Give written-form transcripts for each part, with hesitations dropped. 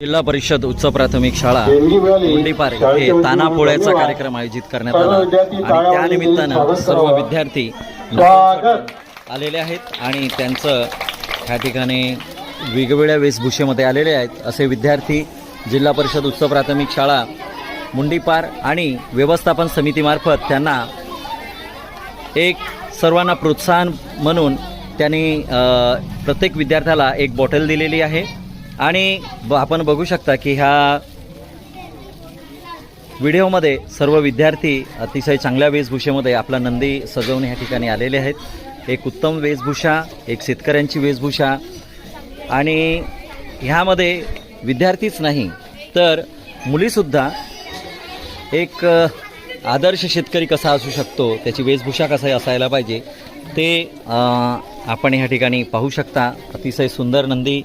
जिल्हा परिषद उच्च प्राथमिक शाळा मुंडीपार येथे ताना पोळ्याचा कार्यक्रम आयोजित करण्यात आला आणि त्यानिमित्तानं सर्व विद्यार्थी आलेले आहेत आणि त्यांचं ह्या ठिकाणी वेगवेगळ्या वेशभूषेमध्ये आलेले आहेत। असे विद्यार्थी जिल्हा परिषद उच्च प्राथमिक शाळा मुंडीपार आणि व्यवस्थापन समितीमार्फत त्यांना एक सर्वांना प्रोत्साहन म्हणून त्यांनी प्रत्येक विद्यार्थ्याला एक बॉटल दिलेली आहे आणि आपण बघू शकता की ह्या व्हिडिओमध्ये सर्व विद्यार्थी अतिशय चांगल्या वेशभूषेमध्ये आपला नंदी सजवून ह्या ठिकाणी आलेले आहेत। एक उत्तम वेशभूषा, एक शेतकऱ्यांची वेशभूषा आणि ह्यामध्ये विद्यार्थीच नाही तर मुलीसुद्धा एक आदर्श शेतकरी कसा असू शकतो, त्याची वेशभूषा कसा असायला पाहिजे ते आपण ह्या ठिकाणी पाहू शकता। अतिशय सुंदर नंदी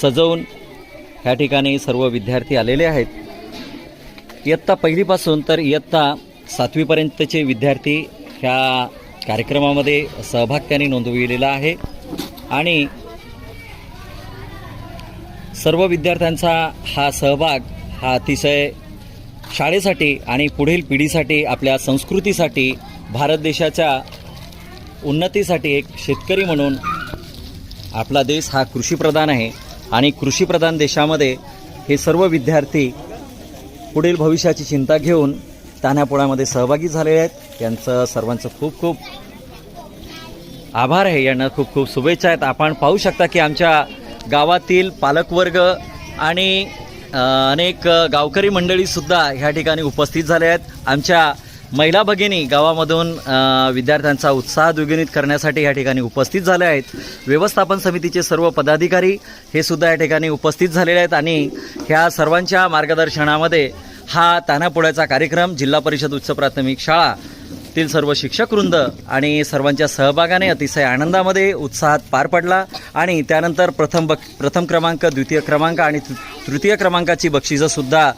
सजवून ह्या ठिकाणी सर्व विद्यार्थी आलेले आहेत। इयत्ता पहिलीपासून तर इयत्ता 7वी पर्यंतचे विद्यार्थी ह्या कार्यक्रमामध्ये सहभाग त्यांनी नोंदविलेला आहे आणि सर्व विद्यार्थ्यांचा हा सहभाग हा अतिशय शाळेसाठी आणि पुढील पिढीसाठी, आपल्या संस्कृतीसाठी, भारत देशाच्या उन्नतीसाठी एक शेतकरी म्हणून आपला देश हा कृषीप्रधान आहे आणि कृषीप्रधान देशामध्ये हे सर्व विद्यार्थी पुढील भविष्याची चिंता घेऊन तान्हापोळ्यामध्ये सहभागी झालेले आहेत। यांचं सर्वांचं खूप खूप आभार आहे, यांना खूप खूप शुभेच्छा आहेत। आपण पाहू शकता की आमच्या गावातील पालकवर्ग आणि अनेक गावकरी मंडळीसुद्धा ह्या ठिकाणी उपस्थित झाले आहेत। आमच्या महिला भगिनी गावामधून विद्यार्थ्यांचा उत्साह द्विगुणित करण्यासाठी या ठिकाणी उपस्थित झाले आहेत। व्यवस्थापन समितीचे सर्व पदाधिकारी हे सुद्धा या ठिकाणी उपस्थित झालेले आहेत आणि ह्या सर्वांच्या मार्गदर्शनामध्ये हा तान्हापोळ्याचा कार्यक्रम जिल्हा परिषद उच्च प्राथमिक शाळातील सर्व शिक्षकवृंद आणि सर्वांच्या सहभागाने अतिशय आनंदामध्ये उत्साहात पार पडला आणि त्यानंतर प्रथम क्रमांक, द्वितीय क्रमांक आणि तृतीय क्रमांकाची बक्षिसंसुद्धा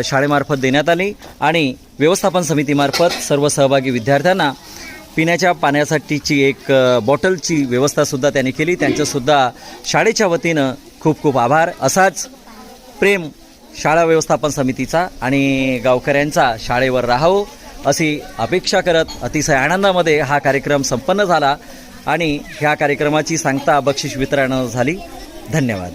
शाळेमार्फत देण्यात आली आणि व्यवस्थापन समितीमार्फत सर्व सहभागी विद्यार्थ्यांना पिण्याच्या पाण्यासाठीची एक बॉटलची व्यवस्थासुद्धा त्यांनी केली। त्यांचंसुद्धा शाळेच्या वतीनं खूप खूप आभार। असाच प्रेम शाळा व्यवस्थापन समितीचा आणि गावकऱ्यांचा शाळेवर राहावं अशी अपेक्षा करत अतिशय आनंदामध्ये हा कार्यक्रम संपन्न झाला आणि ह्या कार्यक्रमाची सांगता बक्षीस वितरण झाली। धन्यवाद।